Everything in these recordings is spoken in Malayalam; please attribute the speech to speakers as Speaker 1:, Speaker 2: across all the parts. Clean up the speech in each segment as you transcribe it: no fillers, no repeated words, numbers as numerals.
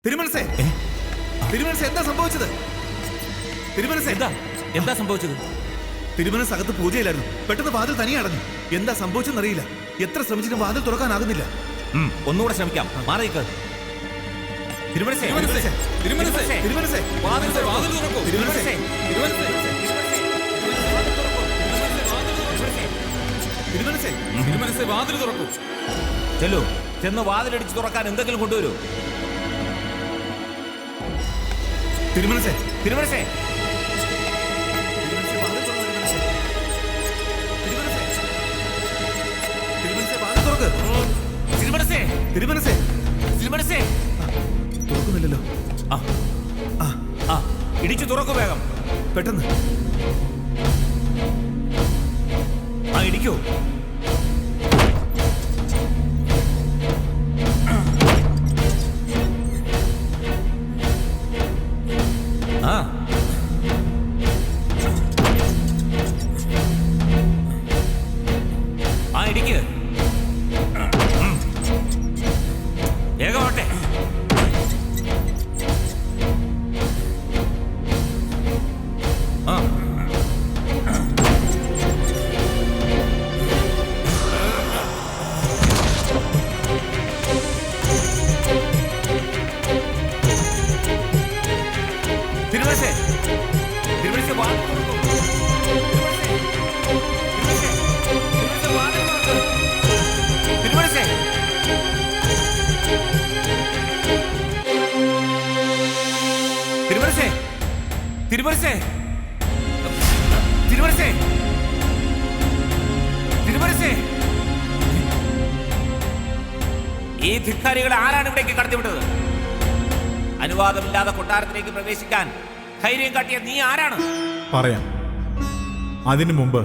Speaker 1: തിരുമനസേ, തിരുമനസേ, എന്താ സംഭവിച്ചത്? തിരുമനസേ,
Speaker 2: എന്താ സംഭവിച്ചത്?
Speaker 1: തിരുമനസ് അകത്ത് പൂജയിലായിരുന്നു. പെട്ടെന്ന് വാതിൽ തനിയെ അടഞ്ഞു. എന്താ സംഭവിച്ചെന്നറിയില്ല. എത്ര ശ്രമിച്ചിട്ടും വാതിൽ തുറക്കാനാകുന്നില്ല.
Speaker 2: ഒന്നുകൂടെ ശ്രമിക്കാം. മാറിക്ക്. തിരുമനസേ,
Speaker 1: തിരുമനസേ,
Speaker 2: തിരുമനസേ,
Speaker 1: തിരുമനസേ,
Speaker 2: വാതിൽ തുറക്കൂ.
Speaker 1: തിരുമനസേ, തിരുമനസേ,
Speaker 2: തിരുമനസേ, വാതിൽ തുറക്കൂ. ചെല്ലു, ചെന്ന് വാതിലടിച്ച് തുറക്കാൻ എന്തെങ്കിലും കൊണ്ടുവരൂ.
Speaker 1: തിരുമനസേ,
Speaker 2: തിരുമനസേ,
Speaker 1: തിരുമനസേ, തിരുമനസേ,
Speaker 2: തിരുമനസേ,
Speaker 1: തുറക്കുന്നില്ലല്ലോ.
Speaker 2: ഇടിച്ചു തുറക്കൂ വേഗം,
Speaker 1: പെട്ടെന്ന്.
Speaker 2: ഇടിക്കൂ. ഇടിക്ക്. വേഗമാട്ടെ. തിരുമനസേ, തിരുമനസേ, വാതിൽ തുറക്കൂ. തിരുമനസേ, വാതിൽ തുറക്കൂ. തിരുമനസേ, തിരുമനസേ, തിരുമനസേ, തിരുമനസേ, തിരുമനസേ. ഈ ധിക്കാരികളെ ആരാണ് ഇവിടേക്ക് കടത്തിവിട്ടത്? അനുവാദമില്ലാതെ കൊട്ടാരത്തിലേക്ക് പ്രവേശിക്കാൻ ധൈര്യം കാട്ടിയ നീ ആരാണ്?
Speaker 3: പറയാം. അതിനു മുമ്പ്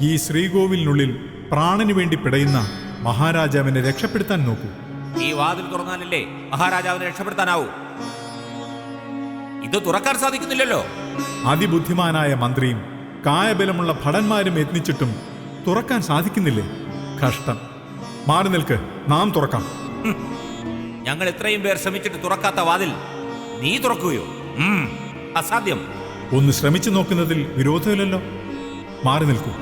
Speaker 3: ഈ ശ്രീകോവിലിനുള്ളിൽ പ്രാണന് വേണ്ടി പിടയുന്ന മഹാരാജാവിനെ രക്ഷപ്പെടുത്താൻ നോക്കൂ.
Speaker 2: ഈ വാതിൽ തുറന്നാലല്ലേ മഹാരാജാവിനെ രക്ഷപ്പെടുത്താനാവൂ? ഇത് തുറക്കാൻ സാധിക്കുന്നില്ലല്ലോ.
Speaker 3: അതിബുദ്ധിമാനായ മന്ത്രിയും കായബലമുള്ള ഭടന്മാരും യത്നിച്ചിട്ടും തുറക്കാൻ സാധിക്കുന്നില്ലേ? കഷ്ടം. മാറി നിൽക്ക്, നാം തുറക്കാം.
Speaker 2: ഞങ്ങൾ ഇത്രയും പേർ ശ്രമിച്ചിട്ട് തുറക്കാത്ത വാതിൽ നീ തുറക്കുകയോ? അസാധ്യം.
Speaker 3: ഒന്ന് ശ്രമിച്ചു നോക്കുന്നതിൽ വിരോധമില്ലല്ലോ. മാറി നിൽക്കൂ.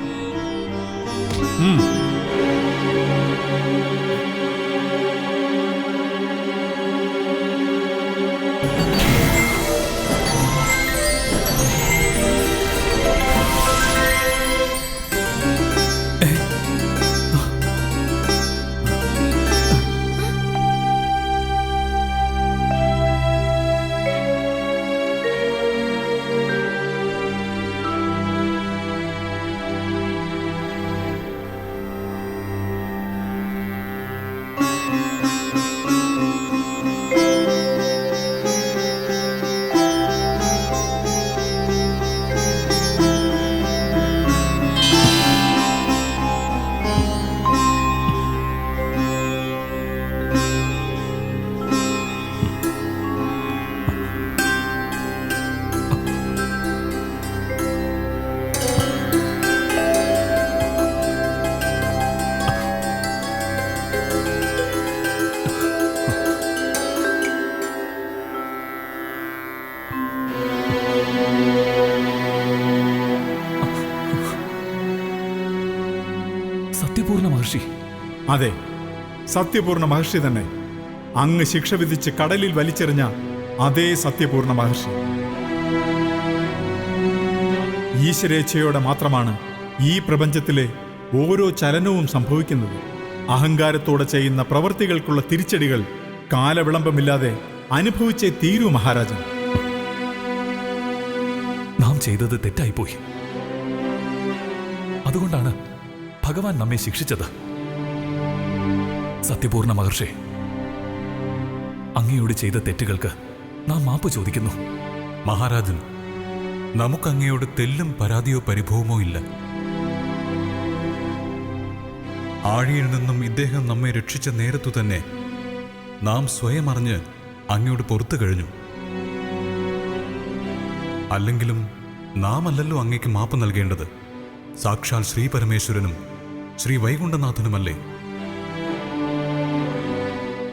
Speaker 4: സത്യപൂർണ്ണ മഹർഷി.
Speaker 3: അതെ, സത്യപൂർണ്ണ മഹർഷി തന്നെ. അങ്ങ് ശിക്ഷ വിധിച്ച് കടലിൽ വലിച്ചെറിഞ്ഞ അതേ സത്യപൂർണ്ണ മഹർഷി. ഈശ്വരേച്ഛയോടെ മാത്രമാണ് ഈ പ്രപഞ്ചത്തിലെ ഓരോ ചലനവും സംഭവിക്കുന്നത്. അഹങ്കാരത്തോടെ ചെയ്യുന്ന പ്രവൃത്തികൾക്കുള്ള തിരിച്ചടികൾ കാലവിളംബമില്ലാതെ അനുഭവിച്ചേ തീരൂ മഹാരാജൻ.
Speaker 4: നാം ചെയ്തത് തെറ്റായിപ്പോയി. അതുകൊണ്ടാണ് ഭഗവാൻ നമ്മെ ശിക്ഷിച്ചത്. സത്യപൂർണ്ണ മഹർഷി, അങ്ങയോട് ചെയ്ത തെറ്റുകൾക്ക് നാം മാപ്പ് ചോദിക്കുന്നു.
Speaker 5: മഹാരാജൻ, നമുക്കങ്ങയോട് തെല്ലും പരാതിയോ പരിഭവമോ ഇല്ല. ആഴിയിൽ നിന്നും ഇദ്ദേഹം നമ്മെ രക്ഷിച്ച നേരത്തു തന്നെ നാം സ്വയം അറിഞ്ഞ് അങ്ങയോട് പുറത്തു കഴിഞ്ഞു. അല്ലെങ്കിലും നാം അല്ലല്ലോ അങ്ങയ്ക്ക് മാപ്പ് നൽകേണ്ടത്. സാക്ഷാൽ ശ്രീ പരമേശ്വരനും ശ്രീ വൈകുണ്ഠനാഥനുമല്ലേ.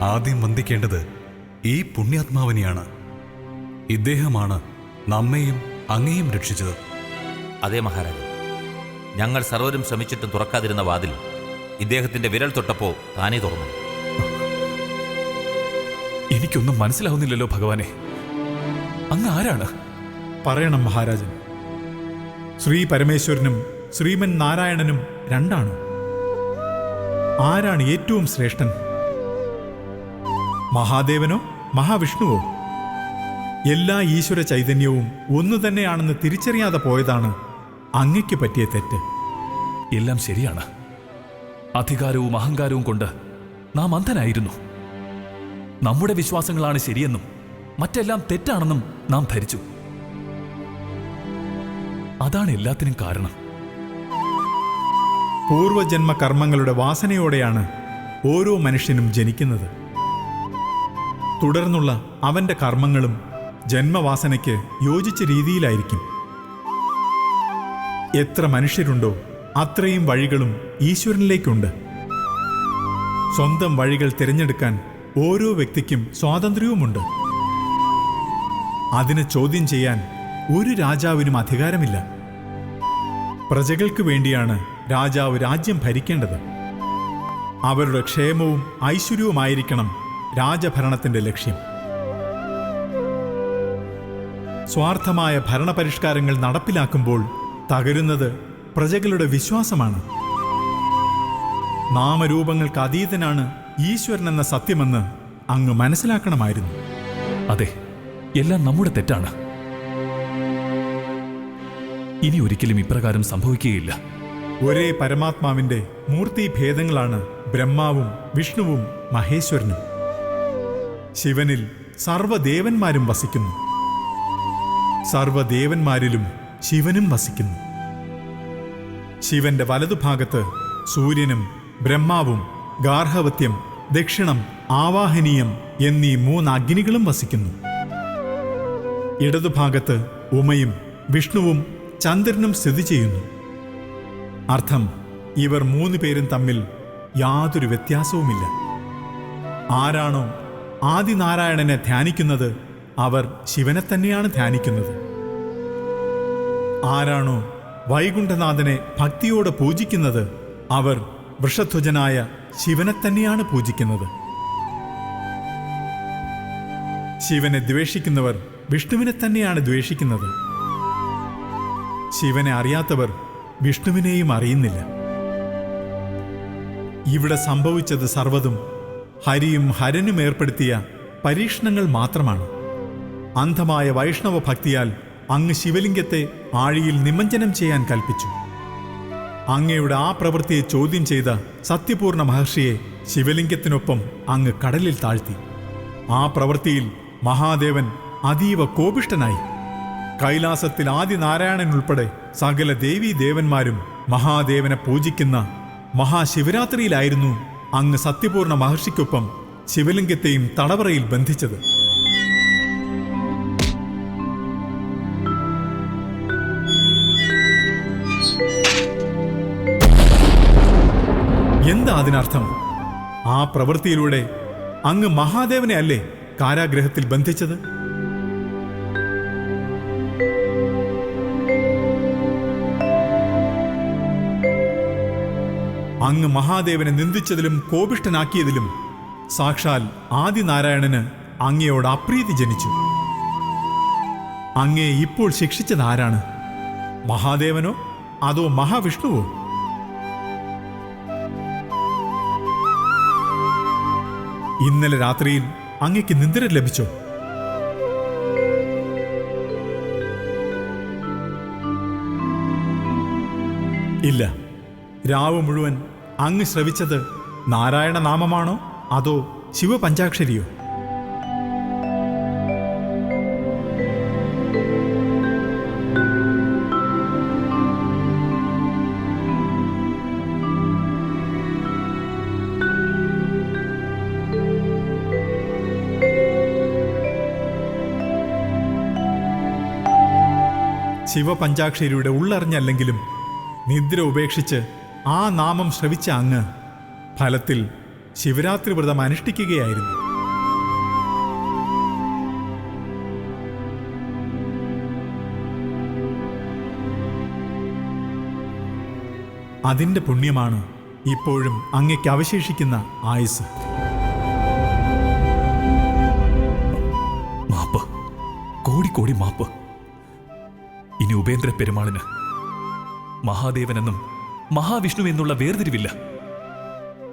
Speaker 5: ആദ്യം വന്ദിക്കേണ്ടത് ഈ പുണ്യാത്മാവിനെയാണ്. ഇദ്ദേഹമാണ് നമ്മെയും അങ്ങയെയും രക്ഷിച്ചത്.
Speaker 2: അതേ മഹാരാജൻ, ഞങ്ങൾ സർവരും ശ്രമിച്ചിട്ടും തുറക്കാതിരുന്ന വാതിൽ ഇദ്ദേഹത്തിന്റെ വിരൽ തൊട്ടപ്പോൾ താനേ തുറന്നു.
Speaker 4: എനിക്കൊന്നും മനസ്സിലാവുന്നില്ലല്ലോ ഭഗവാനെ. അങ്ങ് ആരാണ്?
Speaker 3: പറയണം മഹാരാജൻ. ശ്രീ പരമേശ്വരനും ശ്രീമൻ നാരായണനും രണ്ടാണ്. ആരാണ് ഏറ്റവും ശ്രേഷ്ഠൻ? മഹാദേവനോ മഹാവിഷ്ണുവോ? എല്ലാ ഈശ്വര ചൈതന്യവും ഒന്നു തന്നെയാണെന്ന് തിരിച്ചറിയാതെ പോയതാണ് അങ്ങയ്ക്ക് പറ്റിയ തെറ്റ്.
Speaker 4: എല്ലാം ശരിയാണ്. അധികാരവും അഹങ്കാരവും കൊണ്ട് നാം അന്ധനായിരുന്നു. നമ്മുടെ വിശ്വാസങ്ങളാണ് ശരിയെന്നും മറ്റെല്ലാം തെറ്റാണെന്നും നാം ധരിച്ചു. അതാണ് എല്ലാത്തിനും കാരണം.
Speaker 3: പൂർവജന്മ കർമ്മങ്ങളുടെ വാസനയോടെയാണ് ഓരോ മനുഷ്യനും ജനിക്കുന്നത്. തുടർന്നുള്ള അവന്റെ കർമ്മങ്ങളും ജന്മവാസനയ്ക്ക് യോജിച്ച രീതിയിലായിരിക്കും. എത്ര മനുഷ്യരുണ്ടോ അത്രയും വഴികളും ഈശ്വരനിലേക്കുണ്ട്. സ്വന്തം വഴികൾ തിരഞ്ഞെടുക്കാൻ ഓരോ വ്യക്തിക്കും സ്വാതന്ത്ര്യവുമുണ്ട്. അതിനെ ചോദ്യം ചെയ്യാൻ ഒരു രാജാവിനും അധികാരമില്ല. പ്രജകൾക്ക് വേണ്ടിയാണ് രാജാവ് രാജ്യം ഭരിക്കേണ്ടത്. അവരുടെ ക്ഷേമവും ഐശ്വര്യവുമായിരിക്കണം രാജഭരണത്തിന്റെ ലക്ഷ്യം. സ്വാർത്ഥമായ ഭരണപരിഷ്കാരങ്ങൾ നടപ്പിലാക്കുമ്പോൾ തകരുന്നത് പ്രജകളുടെ വിശ്വാസമാണ്. നാമരൂപങ്ങൾക്ക് അതീതനാണ് ഈശ്വരൻ എന്ന സത്യമെന്ന് അങ്ങ് മനസ്സിലാക്കണമായിരുന്നു.
Speaker 4: അതെ, എല്ലാം നമ്മുടെ തെറ്റാണ്. ഇനി ഒരിക്കലും ഇപ്രകാരം സംഭവിക്കുകയില്ല.
Speaker 3: ഒരേ പരമാത്മാവിന്റെ മൂർത്തിഭേദങ്ങളാണ് ബ്രഹ്മാവും വിഷ്ണുവും മഹേശ്വരനും. ശിവനിൽ സർവ്വദേവന്മാരും വസിക്കുന്നു. സർവ്വദേവന്മാരിലും ശിവനും വസിക്കുന്നു. ശിവന്റെ വലതുഭാഗത്ത് സൂര്യനും ബ്രഹ്മാവും ഗാർഹവത്യം, ദക്ഷിണം, ആവാഹനീയം എന്നീ 3 അഗ്നികളും വസിക്കുന്നു. ഇടതുഭാഗത്ത് ഉമയും വിഷ്ണുവും ചന്ദ്രനും സ്ഥിതി ചെയ്യുന്നു. അർത്ഥം, ഇവർ 3 പേരും തമ്മിൽ യാതൊരു വ്യത്യാസവുമില്ല. ആരാണോ ആദിനാരായണനെ ധ്യാനിക്കുന്നത് അവർ ശിവനെ തന്നെയാണ് ധ്യാനിക്കുന്നത്. ആരാണോ വൈകുണ്ഠനാഥനെ ഭക്തിയോടെ പൂജിക്കുന്നത് അവർ വൃഷധ്വജനായ ശിവനെ തന്നെയാണ് പൂജിക്കുന്നത്. ശിവനെ ദ്വേഷിക്കുന്നവർ വിഷ്ണുവിനെ തന്നെയാണ് ദ്വേഷിക്കുന്നത്. ശിവനെ അറിയാത്തവർ വിഷ്ണുവിനെയും അറിയുന്നില്ല. ഇവിടെ സംഭവിച്ചത് സർവ്വതും ഹരിയും ഹരനും ഏർപ്പെടുത്തിയ പരീക്ഷണങ്ങൾ മാത്രമാണ്. അന്ധമായ വൈഷ്ണവ ഭക്തിയാൽ അങ്ങ് ശിവലിംഗത്തെ ആഴിയിൽ നിമഞ്ജനം ചെയ്യാൻ കൽപ്പിച്ചു. അങ്ങയുടെ ആ പ്രവൃത്തിയെ ചോദ്യം ചെയ്ത സത്യപൂർണ മഹർഷിയെ ശിവലിംഗത്തിനൊപ്പം അങ്ങ് കടലിൽ താഴ്ത്തി. ആ പ്രവൃത്തിയിൽ മഹാദേവൻ അതീവ കോപിഷ്ഠനായി. കൈലാസത്തിൽ ആദിനാരായണൻ ഉൾപ്പെടെ സകല ദേവീദേവന്മാരും മഹാദേവനെ പൂജിക്കുന്ന മഹാശിവരാത്രിയിലായിരുന്നു അങ്ങ് സത്യപൂർണ മഹർഷിക്കൊപ്പം ശിവലിംഗത്തെയും തടവറയിൽ ബന്ധിച്ചത്. എന്താ അതിനർത്ഥം? ആ പ്രവൃത്തിയിലൂടെ അങ്ങ് മഹാദേവനെ അല്ലേ കാരാഗ്രഹത്തിൽ ബന്ധിച്ചത്? അങ്ങ് മഹാദേവനെ നിന്ദിച്ചതിലും കോപിഷ്ഠനാക്കിയതിലും സാക്ഷാൽ ആദിനാരായണന് അങ്ങയോട് അപ്രീതി ജനിച്ചു. അങ്ങയെ ഇപ്പോൾ ശിക്ഷിച്ചത് ആരാണ്? മഹാദേവനോ അതോ മഹാവിഷ്ണുവോ? ഇന്നലെ രാത്രിയിൽ അങ്ങയ്ക്ക് നിദ്ര ലഭിച്ചോ? ഇല്ല. രാവ് മുഴുവൻ അങ്ങ് ശ്രവിച്ചത് നാരായണ നാമമാണോ അതോ ശിവപഞ്ചാക്ഷരിയോ? ശിവപഞ്ചാക്ഷരിയുടെ ഉള്ളറിഞ്ഞല്ലെങ്കിലും നിദ്ര ഉപേക്ഷിച്ച് ആ നാമം ശ്രവിച്ച അങ്ങ് ഫലത്തിൽ ശിവരാത്രി വ്രതം അനുഷ്ഠിക്കുകയായിരുന്നു. അതിൻ്റെ പുണ്യമാണ് ഇപ്പോഴും അങ്ങയ്ക്ക് അവശേഷിക്കുന്ന ആയുസ്.
Speaker 4: മാപ്പ്, കോടിക്കോടി മാപ്പ്. ഇനി ഉപേന്ദ്ര പെരുമാളിന് മഹാദേവനെന്നും മഹാവിഷ്ണു എന്നുള്ള വേർതിരിവില്ല.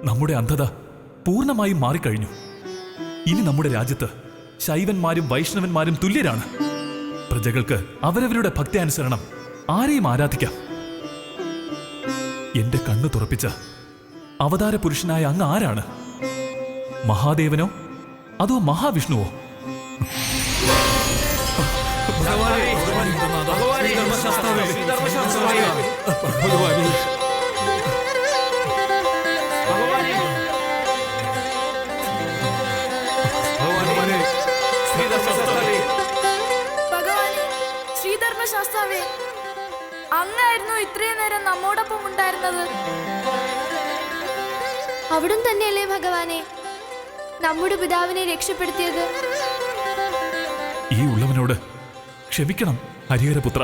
Speaker 4: നമ്മുടെ അന്ധത പൂർണ്ണമായും മാറിക്കഴിഞ്ഞു. ഇനി നമ്മുടെ രാജ്യത്ത് ശൈവന്മാരും വൈഷ്ണവന്മാരും തുല്യരാണ്. പ്രജകൾക്ക് അവരവരുടെ ഭക്ത്യാനുസരണം ആരെയും ആരാധിക്കാം. എന്റെ കണ്ണു തുറപ്പിച്ച അവതാര പുരുഷനായ അങ്ങ് ആരാണ്? മഹാദേവനോ അതോ മഹാവിഷ്ണുവോ?
Speaker 6: ഭഗവാനെ, ശ്രീധർമ്മശാസ്താവേ, അങ്ങായിരുന്നു ഇത്രയും നേരം നമ്മോടൊപ്പം ഉണ്ടായിരുന്നത്.
Speaker 7: അവിടും തന്നെയല്ലേ ഭഗവാനെ നമ്മുടെ പിതാവിനെ രക്ഷപ്പെടുത്തിയത്?
Speaker 4: ഈ ഉള്ളവനോട് ക്ഷമിക്കണം ഹരിഹരപുത്ര.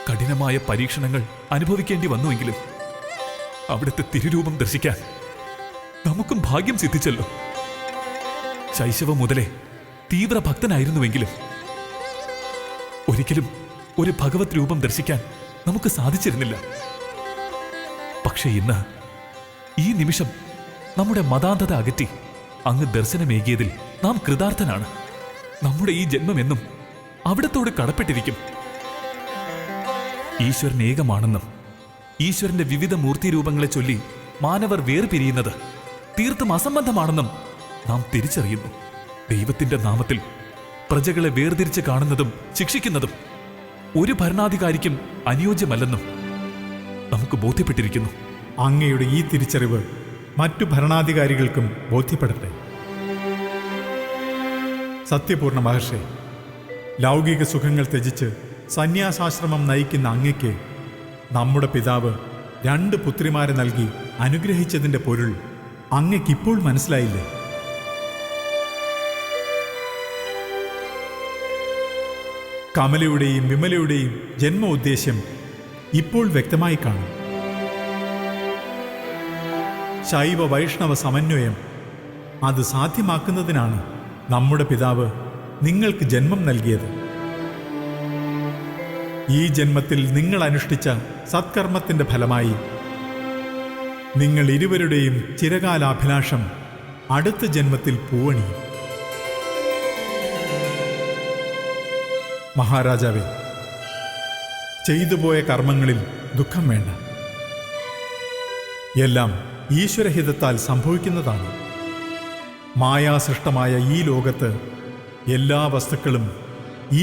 Speaker 4: കഠിനമായ പരീക്ഷണങ്ങൾ അനുഭവിക്കേണ്ടി വന്നുവെങ്കിലും അവിടുത്തെ തിരുരൂപം ദർശിക്കാൻ നമുക്കും ഭാഗ്യം സിദ്ധിച്ചല്ലോ. ശൈശവം മുതലേ തീവ്ര ഭക്തനായിരുന്നുവെങ്കിലും ഒരിക്കലും ഒരു ഭഗവത് രൂപം ദർശിക്കാൻ നമുക്ക് സാധിച്ചിരുന്നില്ല. പക്ഷേ ഇന്ന് ഈ നിമിഷം നമ്മുടെ മതാന്ധത അകറ്റി അങ്ങ് ദർശനമേകിയതിൽ നാം കൃതാർത്ഥനാണ്. നമ്മുടെ ഈ ജന്മമെന്നും അവിടത്തോട് കടപ്പെട്ടിരിക്കും. ഈശ്വരൻ ഏകമാണെന്നും ഈശ്വരന്റെ വിവിധ മൂർത്തിരൂപങ്ങളെ ചൊല്ലി മാനവർ വേർപിരിയുന്നത് തീർത്തും അസംബന്ധമാണെന്നും നാം തിരിച്ചറിയുന്നു. ദൈവത്തിന്റെ നാമത്തിൽ പ്രജകളെ വേർതിരിച്ച് കാണുന്നതും ശിക്ഷിക്കുന്നതും ഒരു ഭരണാധികാരിക്കും അനുയോജ്യമല്ലെന്നും നമുക്ക് ബോധ്യപ്പെട്ടിരിക്കുന്നു.
Speaker 3: അങ്ങയുടെ ഈ തിരിച്ചറിവ് മറ്റു ഭരണാധികാരികൾക്കും ബോധ്യപ്പെടട്ടെ. സത്യപൂർണ്ണ മഹർഷി, ലൗകിക സുഖങ്ങൾ ത്യജിച്ച് സന്യാസാശ്രമം നയിക്കുന്ന അങ്ങയ്ക്ക് നമ്മുടെ പിതാവ് 2 പുത്രിമാരെ നൽകി അനുഗ്രഹിച്ചതിൻ്റെ പൊരുൾ അങ്ങയ്ക്കിപ്പോൾ മനസ്സിലായില്ലേ? കമലയുടെയും വിമലയുടെയും ജന്മ ഉദ്ദേശ്യം ഇപ്പോൾ വ്യക്തമായി കാണും. ശൈവ വൈഷ്ണവ സമന്വയം അത് സാധ്യമാക്കുന്നതിനാണ് നമ്മുടെ പിതാവ് നിങ്ങൾക്ക് ജന്മം നൽകിയത്. ഈ ജന്മത്തിൽ നിങ്ങൾ അനുഷ്ഠിച്ച സത്കർമ്മത്തിന്റെ ഫലമായി നിങ്ങൾ ഇരുവരുടെയും ചിരകാലാഭിലാഷം അടുത്ത ജന്മത്തിൽ പൂവണിയും. മഹാരാജാവേ, ചെയ്തുപോയ കർമ്മങ്ങളിൽ ദുഃഖം വേണ്ട. എല്ലാം ഈശ്വരഹിതത്താൽ സംഭവിക്കുന്നതാണ്. മായാസൃഷ്ടമായ ഈ ലോകത്ത് എല്ലാ വസ്തുക്കളും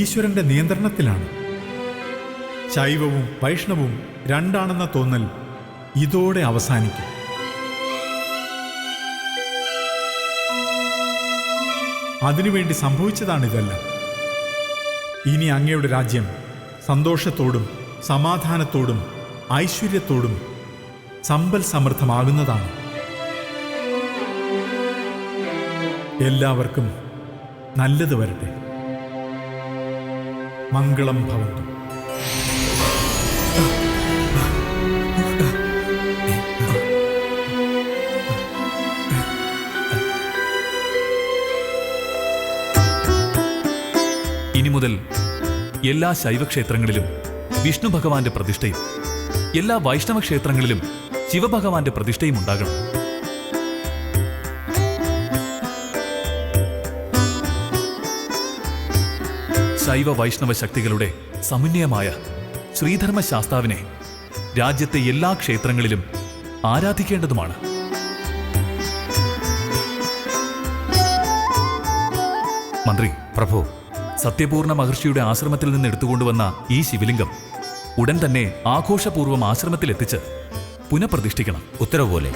Speaker 3: ഈശ്വരന്റെ നിയന്ത്രണത്തിലാണ്. ശൈവവും വൈഷ്ണവും രണ്ടാണെന്ന തോന്നൽ ഇതോടെ അവസാനിക്കും. അതിനുവേണ്ടി സംഭവിച്ചതാണിതെല്ലാം. ഇനി അങ്ങയുടെ രാജ്യം സന്തോഷത്തോടും സമാധാനത്തോടും ഐശ്വര്യത്തോടും സമ്പൽ സമൃദ്ധമാകുന്നതാണ്. എല്ലാവർക്കും നല്ലത് വരട്ടെ. മംഗളം ഭവന്തു.
Speaker 4: ഇനി മുതൽ എല്ലാ ശൈവക്ഷേത്രങ്ങളിലും വിഷ്ണു ഭഗവാന്റെ പ്രതിഷ്ഠയും എല്ലാ വൈഷ്ണവ ക്ഷേത്രങ്ങളിലും ശിവഭഗവാന്റെ പ്രതിഷ്ഠയും ഉണ്ടാകണം. ശൈവ വൈഷ്ണവ ശക്തികളുടെ സമന്വയമായ ശ്രീധർമ്മശാസ്താവിനെ രാജ്യത്തെ എല്ലാ ക്ഷേത്രങ്ങളിലും ആരാധിക്കേണ്ടതുമാണ്. മന്ത്രി,
Speaker 2: പ്രഭു,
Speaker 4: സത്യപൂർണ്ണ മഹർഷിയുടെ ആശ്രമത്തിൽ നിന്ന് എടുത്തുകൊണ്ടുവന്ന ഈ ശിവലിംഗം ഉടൻ തന്നെ ആഘോഷപൂർവ്വം ആശ്രമത്തിലെത്തിച്ച് പുനഃപ്രതിഷ്ഠിക്കണം.
Speaker 2: ഉത്തരവ് പോലെ.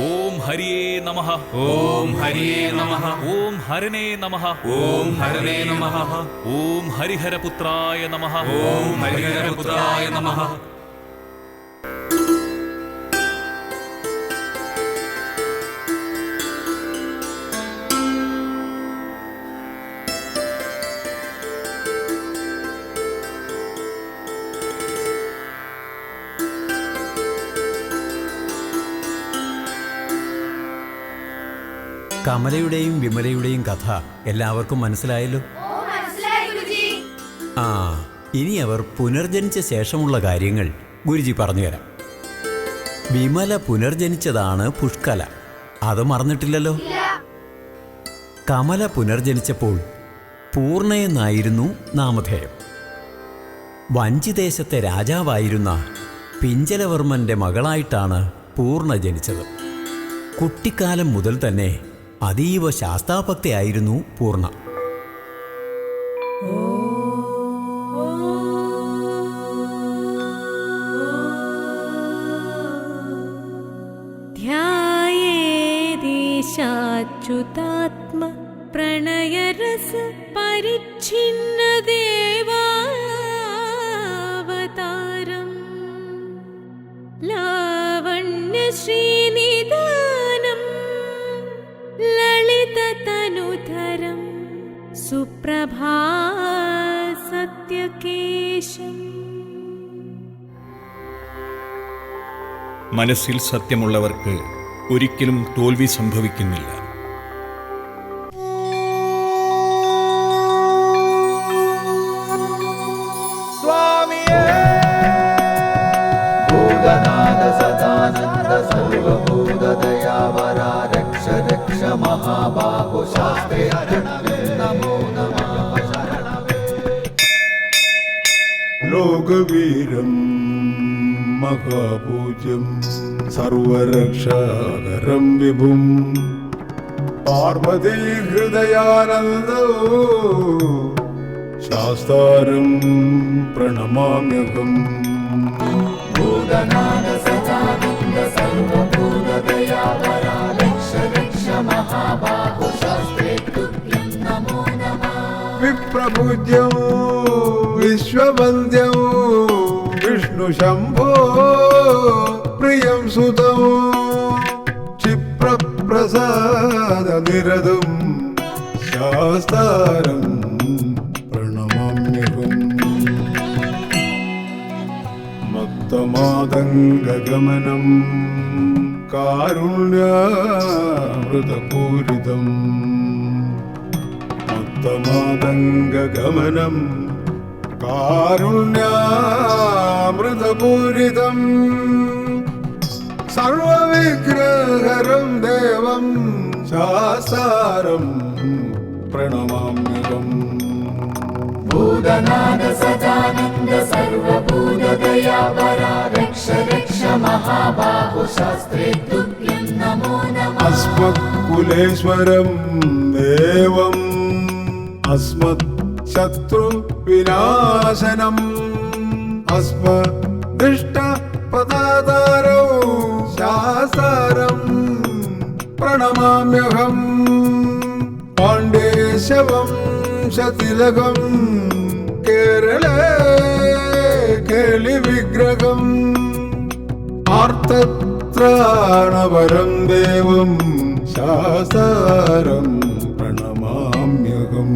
Speaker 4: ഓം ഹരിയേ നമഃ.
Speaker 8: ഓം ഹരിയേ നമഃ.
Speaker 4: ഓം ഹരനേ നമഃ.
Speaker 8: ഓം ഹരനേ നമഃ.
Speaker 4: ഓം ഹരിഹരപുത്രായ നമഃ.
Speaker 8: ഓം ഹരിഹരപുത്രായ നമഃ.
Speaker 9: കമലയുടെയും വിമലയുടെയും കഥ എല്ലാവർക്കും മനസ്സിലായല്ലോ. ആ, ഇനി അവർ പുനർജനിച്ച ശേഷമുള്ള കാര്യങ്ങൾ ഗുരുജി പറഞ്ഞുതരാം. വിമല പുനർജനിച്ചതാണ് പുഷ്കല, അത് മറന്നിട്ടില്ലല്ലോ. കമല പുനർജനിച്ചപ്പോൾ പൂർണ്ണയെന്നായിരുന്നു നാമധേയം. വഞ്ചിദേശത്തെ രാജാവായിരുന്ന പിഞ്ചലവർമ്മന്റെ മകളായിട്ടാണ് പൂർണ്ണ ജനിച്ചത്. കുട്ടിക്കാലം മുതൽ തന്നെ അതീവ ശാസ്താഭക്തയായിരുന്നു പൂർണ്ണ.
Speaker 10: ധ്യായേദീശാച്യുതാത്മ പ്രണയരസ പരിച്ഛിന്ന ദേവാവതാരം ലാവണ്യ ശ്രീനിധാനം ലളിതതനുധരം സുപ്രഭാസത്യകേശം.
Speaker 11: മനസ്സിൽ സത്യമുള്ളവർക്ക് ഒരിക്കലും തോൽവി സംഭവിക്കുന്നില്ല.
Speaker 3: ലോകവീരം മഹാപൂജ്യം സർവരക്ഷാകരം വിഭും പാർവതീ ഹൃദയാനന്ദോ ശാസ്താരം പ്രണമാമ്യഹം. വിപ്രപൂജ്യം വിശ്വവന്ദ്യം വിഷ്ണു ശംഭോ പ്രിയം സുതം ക്ഷിപ്രപ്രസാദ നിരതം ശാസ്താരം പ്രണമാമ്യഹം. മത്തമാതംഗഗമനം കാരുണ്യാമൃതപൂരിതം മത്തമാതംഗഗമനം കാരുണ്യാമൃതപൂരിതം സർവവിഗ്രഹരം ദേവം ശാസ്താരം പ്രണമാമ്യഹം. ഭൂതനാഥ സദാനന്ദ സർവഭൂതദയാവര രക്ഷ രക്ഷ മഹാബാഹു ശാസ്ത്രേ തുഭ്യം നമോ നമഃ. അസ്മത്കുലേശ്വരം ദേവം അസ്മത് ശത്രു വിനാശനം അസ്മദിഷ്ട പദാതാരോ ശാസ്താരം പ്രണമാമ്യഹം. പാണ്ഡേശവം ശതിലകം കേരളേ കേളി വിഗ്രഹം ആർത്തത്രാണവരം ദേവം ശാസ്താരം പ്രണമാമ്യഹം.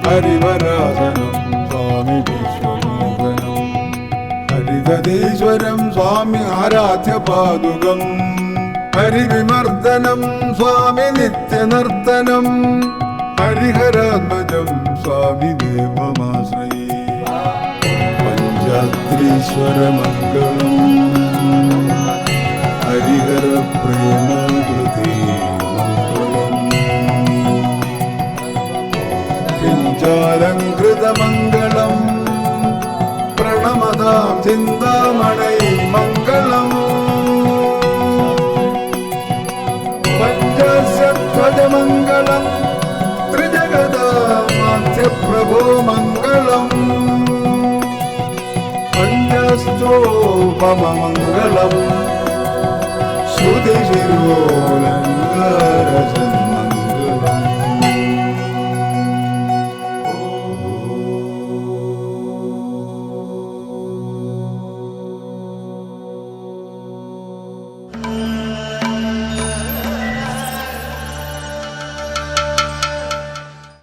Speaker 3: ഹരിവരാസനം സ്വാമി വിശ്വമോഹനം ഹരിതീശ്വരം സ്വാമി ആരാധ്യ പാദുകം ഹരിവിമർദ്ദനം സ്വാമി നിത്യനർത്തനം ഹരിഹരാത്മജം സ്വാമി ദേവമാശ്രയേ. പഞ്ചാത്രീശ്വരമംഗളം ഹരിഹര പ്രേമകൃതി മംഗളം പിഞ്ചാലങ്കൃതമംഗളം പ്രണമതാം ചിന്താമണൈ മംഗളം പഞ്ചാശധ്വജമംഗളം ത്രിജഗദാമാധ്യപ്രഭോ മംഗളം പഞ്ചസ്തോപമംഗളം ശ്രുതിശിരോലങ്കാരചന്ദ്ര